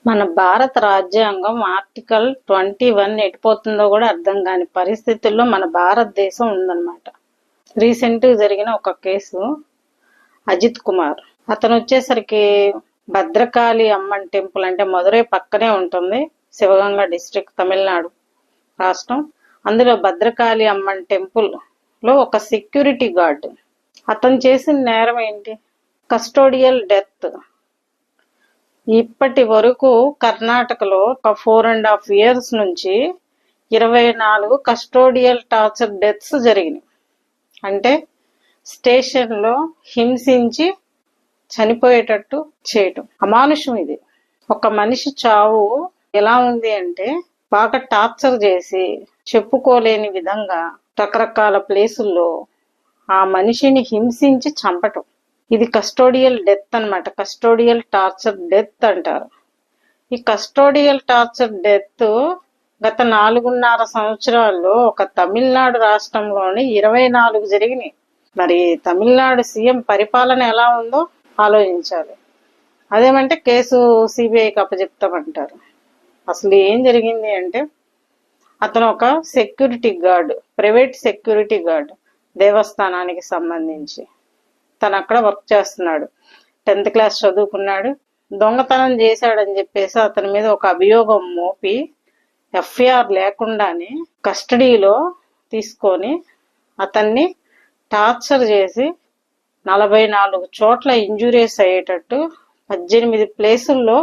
మన భారత రాజ్యాంగం ఆర్టికల్ 21 ఎటుపోతుందో కూడా అర్థం కాని పరిస్థితుల్లో మన భారతదేశం ఉందన్నమాట. రీసెంట్ గా జరిగిన ఒక కేసు అజిత్ కుమార్, అతను వచ్చేసరికి భద్రకాళి అమ్మన్ టెంపుల్ అంటే మదురై పక్కనే ఉంటుంది, శివగంగ డిస్ట్రిక్ట్, తమిళనాడు రాష్ట్రం. అందులో భద్రకాళి అమ్మన్ టెంపుల్ లో ఒక సెక్యూరిటీ గార్డ్, అతను చేసిన నేరం ఏంటి? Custodial death. ఇప్పటి వరకు కర్ణాటకలో ఒక 4.5 years నుంచి 24 కస్టోడియల్ టార్చర్ డెత్స్ జరిగినాయి. అంటే స్టేషన్లో హింసించి చనిపోయేటట్టు చేయటం అమానుషం. ఇది ఒక మనిషి చావు ఎలా ఉంది అంటే బాగా టార్చర్ చేసి చెప్పుకోలేని విధంగా రకరకాల ప్లేసుల్లో ఆ మనిషిని హింసించి చంపటం. ఇది కస్టోడియల్ డెత్ అన్నమాట. కస్టోడియల్ టార్చర్ డెత్ అంటారు. ఈ కస్టోడియల్ టార్చర్ డెత్ గత 4.5 సంవత్సరాల్లో ఒక తమిళనాడు రాష్ట్రంలోని 24 జరిగినాయి. మరి తమిళనాడు సీఎం పరిపాలన ఎలా ఉందో ఆలోచించాలి. అదేమంటే కేసు సిబిఐకి అప్పచెప్తామంటారు. అసలు ఏం జరిగింది అంటే, అతను ఒక security guard, private security guard, దేవస్థానానికి సంబంధించి. తను అక్కడ వర్క్ చేస్తున్నాడు. 10th class చదువుకున్నాడు. దొంగతనం చేశాడని చెప్పేసి అతని మీద ఒక అభియోగం మోపి ఎఫ్ఐఆర్ లేకుండానే కస్టడీలో తీసుకొని అతన్ని టార్చర్ చేసి 44 చోట్ల ఇంజురీస్ అయ్యేటట్టు 18 ప్లేసుల్లో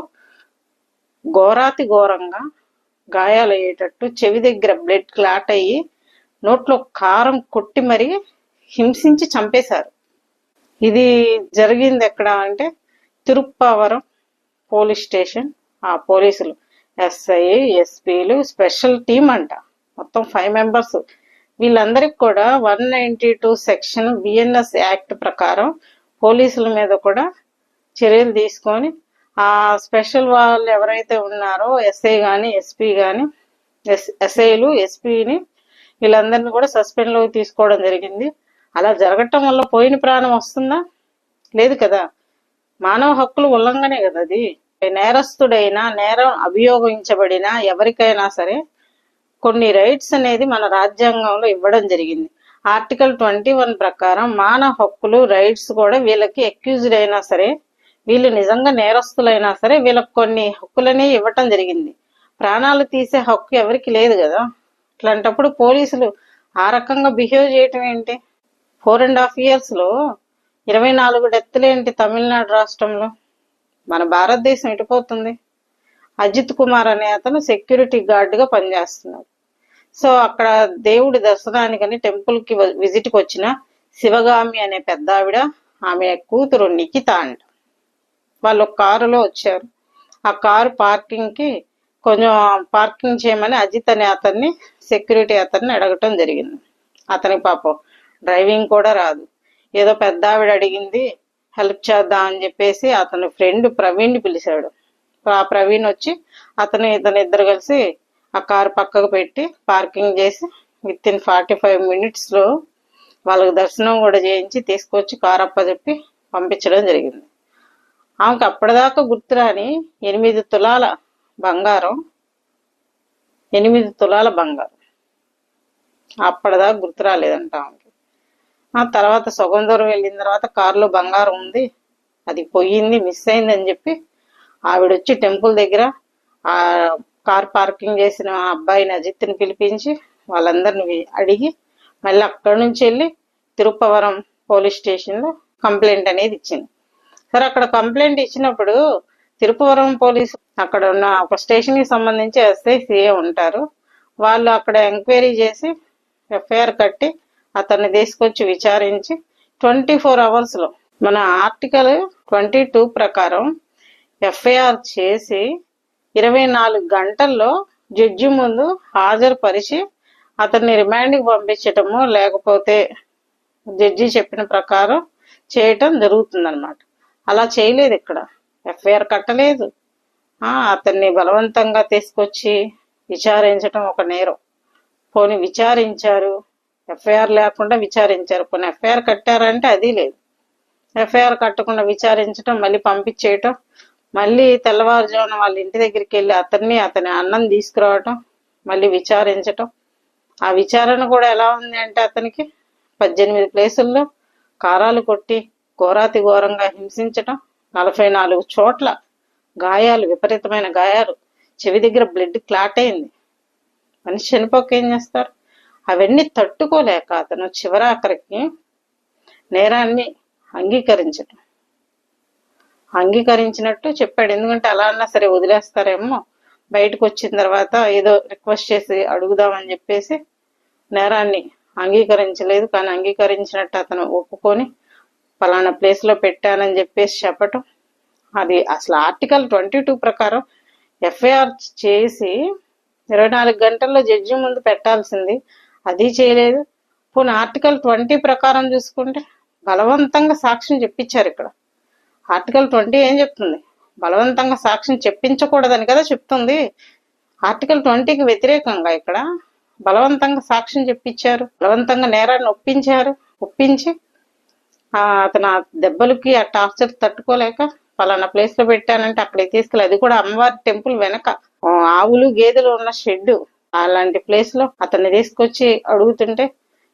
ఘోరాతి ఘోరంగా గాయాలయ్యేటట్టు, చెవి దగ్గర బ్లడ్ క్లాట్ అయ్యి నోట్లో కారం కొట్టి మరీ హింసించి చంపేశారు. ఇది జరిగింది ఎక్కడ అంటే తిరుప్పావరం పోలీస్ స్టేషన్. ఆ పోలీసులు ఎస్ఐ, ఎస్పీలు, స్పెషల్ టీమ్ అంట, మొత్తం 5 members. వీళ్ళందరికి కూడా 192 సెక్షన్ బిఎన్ఎస్ యాక్ట్ ప్రకారం పోలీసుల మీద కూడా చర్యలు తీసుకొని ఆ స్పెషల్ వాళ్ళు ఎవరైతే ఉన్నారో ఎస్ఐ కానీ ఎస్పీ కానీ, ఎస్ఐలు ఎస్పీని వీళ్ళందరినీ కూడా సస్పెండ్ లోకి తీసుకోవడం జరిగింది. అలా జరగటం వల్ల పోయిన ప్రాణం వస్తుందా? లేదు కదా. మానవ హక్కుల ఉల్లంఘనే కదా అది. నేరస్తుడైనా, నేరం అభియోగించబడినా ఎవరికైనా సరే కొన్ని రైట్స్ అనేది మన రాజ్యాంగంలో ఇవ్వడం జరిగింది. ఆర్టికల్ 21 ప్రకారం మానవ హక్కులు, రైట్స్ కూడా వీళ్ళకి అక్యూజ్డ్ అయినా సరే, వీళ్ళు నిజంగా నేరస్తులైనా సరే వీళ్ళకి కొన్ని హక్కులని ఇవ్వటం జరిగింది. ప్రాణాలు తీసే హక్కు ఎవరికి లేదు కదా. అట్లాంటప్పుడు పోలీసులు ఆ రకంగా బిహేవ్ చేయటం ఏంటి? 4.5 years లో 24 డెత్తులేంటి తమిళనాడు రాష్ట్రంలో? మన భారతదేశం ఎటుపోతుంది? అజిత్ కుమార్ అనే అతను సెక్యూరిటీ గార్డ్గా పనిచేస్తున్నాడు. సో అక్కడ దేవుడి దర్శనానికని టెంపుల్కి విజిట్కి వచ్చిన శివగామి అనే పెద్ద ఆవిడ, ఆమె కూతురు నిఖిత అంట, వాళ్ళు ఒక కారులో వచ్చారు. ఆ కారు పార్కింగ్కి కొంచెం పార్కింగ్ చేయమని అజిత్ అనే అతన్ని, సెక్యూరిటీ అతన్ని అడగటం జరిగింది. అతనికి పాపం డ్రైవింగ్ కూడా రాదు. ఏదో పెద్ద ఆవిడ అడిగింది, హెల్ప్ చేద్దాం అని చెప్పేసి అతని ఫ్రెండ్ ప్రవీణ్ని పిలిచాడు. ఆ ప్రవీణ్ వచ్చి ఇతను ఇద్దరు కలిసి ఆ కారు పక్కకు పెట్టి పార్కింగ్ చేసి విత్ ఇన్ 45 minutes వాళ్ళకి దర్శనం కూడా చేయించి తీసుకొచ్చి కారు అప్పచెప్పి పంపించడం జరిగింది. ఆమెకు అప్పటిదాకా గుర్తురాని 8 తులాల బంగారం, 8 తులాల బంగారం అప్పటిదాకా గుర్తు రాలేదంట ఆమెకి. ఆ తర్వాత సగం దూరం వెళ్ళిన తర్వాత కారులో బంగారం ఉంది, అది పోయింది, మిస్ అయింది అని చెప్పి ఆవిడొచ్చి టెంపుల్ దగ్గర ఆ కార్ పార్కింగ్ చేసిన అబ్బాయిని అజిత్ని పిలిపించి వాళ్ళందరిని అడిగి మళ్ళీ అక్కడి నుంచి వెళ్ళి తిరుప్పవరం పోలీస్ స్టేషన్లో కంప్లైంట్ అనేది ఇచ్చింది. సరే, అక్కడ కంప్లైంట్ ఇచ్చినప్పుడు తిరుపవరం పోలీసు అక్కడ ఉన్న ఒక స్టేషన్కి సంబంధించి ఎస్ఐ, సిఏ ఉంటారు. వాళ్ళు అక్కడ ఎంక్వైరీ చేసి ఎఫ్ఐఆర్ కట్టి అతన్ని తీసుకొచ్చి విచారించి 24 hours మన ఆర్టికల్ 22 ప్రకారం ఎఫ్ఐఆర్ చేసి 24 గంటల్లో జడ్జి ముందు హాజరుపరిచి అతన్ని రిమాండ్కి పంపించటము, లేకపోతే జడ్జి చెప్పిన ప్రకారం చేయటం జరుగుతుందన్నమాట. అలా చేయలేదు ఇక్కడ. ఎఫ్ఐఆర్ కట్టలేదు. అతన్ని బలవంతంగా తీసుకొచ్చి విచారించటం ఒక నేరం. పోనీ విచారించారు, ఎఫ్ఐఆర్ లేకుండా విచారించారు. పోనీ ఎఫ్ఐఆర్ కట్టారంటే అది లేదు. ఎఫ్ఐఆర్ కట్టకుండా విచారించటం, మళ్ళీ పంపించేయటం, మళ్ళీ తెల్లవారుజామున వాళ్ళ ఇంటి దగ్గరికి వెళ్ళి అతని అన్నం తీసుకురావటం, మళ్ళీ విచారించటం. ఆ విచారణ కూడా ఎలా ఉంది అంటే అతనికి 18 ప్లేసుల్లో కారాలు కొట్టి ఘోరాతి ఘోరంగా హింసించటం, 44 చోట్ల గాయాలు, విపరీతమైన గాయాలు, చెవి దగ్గర బ్లడ్ క్లాట్ అయింది. మనిషి చనిపోక ఏం చేస్తారు? అవన్నీ తట్టుకోలేక అతను చివరాఖరికి నేరాన్ని అంగీకరించినట్టు చెప్పాడు. ఎందుకంటే అలా అన్నా సరే వదిలేస్తారేమో, బయటకు వచ్చిన తర్వాత ఏదో రిక్వెస్ట్ చేసి అడుగుదామని చెప్పేసి నేరాన్ని అంగీకరించలేదు. కానీ అంగీకరించినట్టు అతను ఒప్పుకొని పలానా ప్లేస్ లో పెట్టానని చెప్పేసి చెప్పటం. అది అసలు ఆర్టికల్ 22 ప్రకారం ఎఫ్ఐఆర్ చేసి 24 గంటల్లో జడ్జి ముందు పెట్టాల్సింది, అది చేయలేదు. పోనీ ఆర్టికల్ 20 ప్రకారం చూసుకుంటే బలవంతంగా సాక్ష్యం చెప్పించారు. ఇక్కడ ఆర్టికల్ 20 ఏం చెప్తుంది? బలవంతంగా సాక్ష్యం చెప్పించకూడదని కదా చెప్తుంది. ఆర్టికల్ 20కి వ్యతిరేకంగా ఇక్కడ బలవంతంగా సాక్ష్యం చెప్పించారు, బలవంతంగా నేరాన్ని ఒప్పించి అతను ఆ దెబ్బలకి ఆ టార్చర్ తట్టుకోలేక పలానా ప్లేస్ లో పెట్టానంటే అక్కడికి తీసుకెళ్ళి, అది కూడా అమ్మవారి టెంపుల్ వెనక ఆవులు గేదెలు ఉన్న షెడ్, అలాంటి ప్లేస్ లో అతన్ని తీసుకొచ్చి అడుగుతుంటే,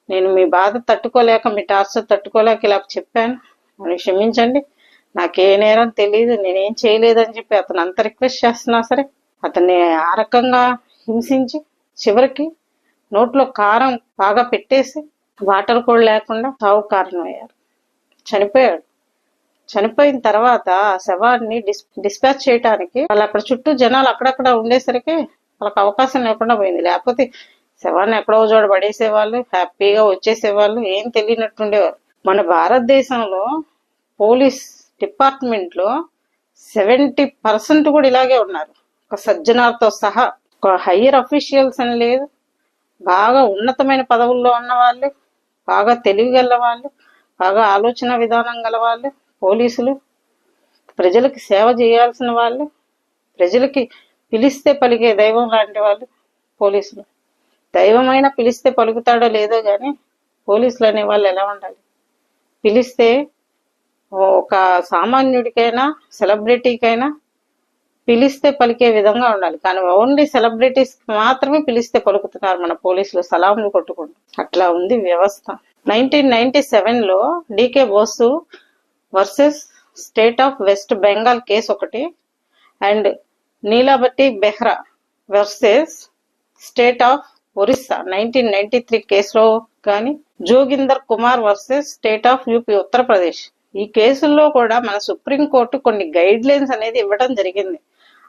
నేను మీ బాధ తట్టుకోలేక, మీ టార్చర్ తట్టుకోలేక ఇలా చెప్పాను, నన్ను క్షమించండి, నాకే నేరం తెలియదు, నేనేం చేయలేదని చెప్పి అతను అంత రిక్వెస్ట్ చేస్తున్నా సరే అతన్ని ఆ రకంగా హింసించి చివరికి నోట్లో కారం బాగా పెట్టేసి వాటర్ కూడా లేకుండా చావు కారణమయ్యారు. చనిపోయాడు. చనిపోయిన తర్వాత ఆ శవాన్ని డిస్పాచ్ చేయడానికి వాళ్ళు అక్కడ చుట్టూ జనాలు అక్కడక్కడ ఉండేసరికి వాళ్ళకి అవకాశం లేకుండా పోయింది. లేకపోతే శవాన్ని ఎక్కడో చోట పడేసేవాళ్ళు, హ్యాపీగా వచ్చేసేవాళ్ళు, ఏం తెలియనట్టుండేవారు. మన భారతదేశంలో పోలీస్ డిపార్ట్మెంట్ లో 70% కూడా ఇలాగే ఉన్నారు. ఒక సజ్జనార్తో సహా, ఒక హయ్యర్ అఫీషియల్స్ అని లేదు, బాగా ఉన్నతమైన పదవుల్లో ఉన్న వాళ్ళు, బాగా తెలివిగల వాళ్ళు, బాగా ఆలోచన విధానం గల వాళ్ళు పోలీసులు, ప్రజలకి సేవ చేయాల్సిన వాళ్ళు, ప్రజలకి పిలిస్తే పలికే దైవం లాంటి వాళ్ళు పోలీసులు. దైవమైనా పిలిస్తే పలుకుతాడో లేదో గాని పోలీసులు అనే వాళ్ళు ఎలా ఉండాలి? పిలిస్తే ఒక సామాన్యుడికైనా సెలబ్రిటీకైనా పిలిస్తే పలికే విధంగా ఉండాలి. కానీ ఓన్లీ సెలబ్రిటీస్ మాత్రమే పిలిస్తే పలుకుతున్నారు మన పోలీసులు, సలాంలు కొట్టుకుంటూ. అట్లా ఉంది వ్యవస్థ. 1997లో DK Basu versus state of West Bengal case ఒకటి, and Nilabati Behera versus state of Orissa 1993 కేసులో కానీ, Joginder Kumar versus state of UP Uttar Pradesh, ఈ కేసుల్లో కూడా మన సుప్రీంకోర్టు కొన్ని గైడ్ లైన్స్ అనేది ఇవ్వడం జరిగింది.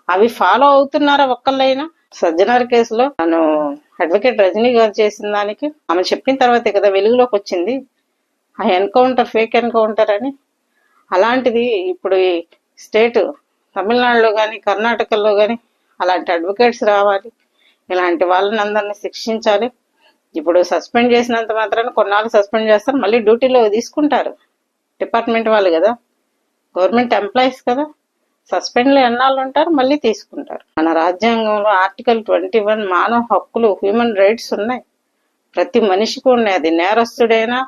అవి ఫాలో అవుతున్నారా ఒక్కళ్ళైనా? సజ్జనార్ కేసులో తను అడ్వకేట్ రజనీ గారు చేసిన దానికి ఆమె చెప్పిన తర్వాతే కదా వెలుగులోకి వచ్చింది ఆ ఎన్కౌంటర్ ఫేక్ ఎన్కౌంటర్ అని. అలాంటిది ఇప్పుడు ఈ స్టేట్ తమిళనాడులో కానీ కర్ణాటకలో కానీ అలాంటి అడ్వకేట్స్ రావాలి, ఇలాంటి వాళ్ళని అందరినీ శిక్షించాలి. ఇప్పుడు సస్పెండ్ చేసినంత మాత్రాన కొన్నాళ్ళు సస్పెండ్ చేస్తారు, మళ్ళీ డ్యూటీలో తీసుకుంటారు. డిపార్ట్మెంట్ వాళ్ళు కదా, గవర్నమెంట్ ఎంప్లాయీస్ కదా, సస్పెండ్లో ఎన్నాళ్ళు ఉంటారు, మళ్ళీ తీసుకుంటారు. మన రాజ్యాంగంలో ఆర్టికల్ 21 మానవ హక్కులు, హ్యూమన్ రైట్స్ ఉన్నాయి, ప్రతి మనిషికి ఉన్నాయి. అది నేరస్తుడైనా,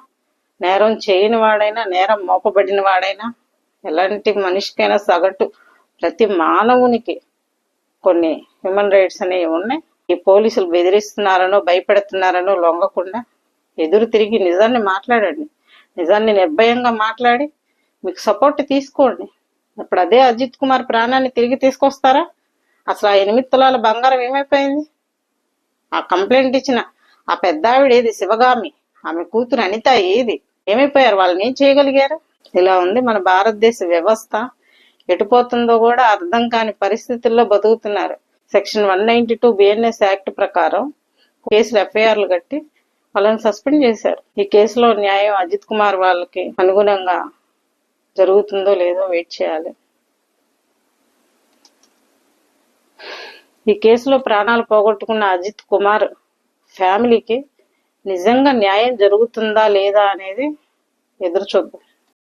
నేరం చేయని వాడైనా, నేరం మోపబడిన వాడైనా, ఎలాంటి మనిషికైనా సగటు ప్రతి మానవునికి కొన్ని హ్యూమన్ రైట్స్ అనేవి ఉన్నాయి. ఈ పోలీసులు బెదిరిస్తున్నారనో భయపెడుతున్నారనో లొంగకుండా ఎదురు తిరిగి నిజాన్ని మాట్లాడండి, నిజాన్ని నిర్భయంగా మాట్లాడి మీకు సపోర్ట్ తీసుకోండి. ఇప్పుడు అదే అజిత్ కుమార్ ప్రాణాన్ని తిరిగి తీసుకొస్తారా? అసలు ఆ 8 తులాల బంగారం ఏమైపోయింది? ఆ కంప్లైంట్ ఇచ్చిన ఆ పెద్దావిడ ఏది? శివగామి, ఆమె కూతురు అనిత ఏది? ఏమైపోయారు? వాళ్ళని ఏం చేయగలిగారు? ఇలా ఉంది మన భారతదేశ వ్యవస్థ. ఎటుపోతుందో కూడా అర్థం కాని పరిస్థితుల్లో బతుకుతున్నారు. సెక్షన్ 192 బిఎన్ఎస్ యాక్ట్ ప్రకారం కేసులు ఎఫ్ఐఆర్లు కట్టి వాళ్ళని సస్పెండ్ చేశారు. ఈ కేసులో న్యాయం అజిత్ కుమార్ వాళ్ళకి అనుగుణంగా జరుగుతుందో లేదో వెయిట్ చేయాలి. ఈ కేసులో ప్రాణాలు పోగొట్టుకున్న అజిత్ కుమార్ ఫ్యామిలీకి నిజంగా న్యాయం జరుగుతుందా లేదా అనేది ఎదురు చూద్దాం.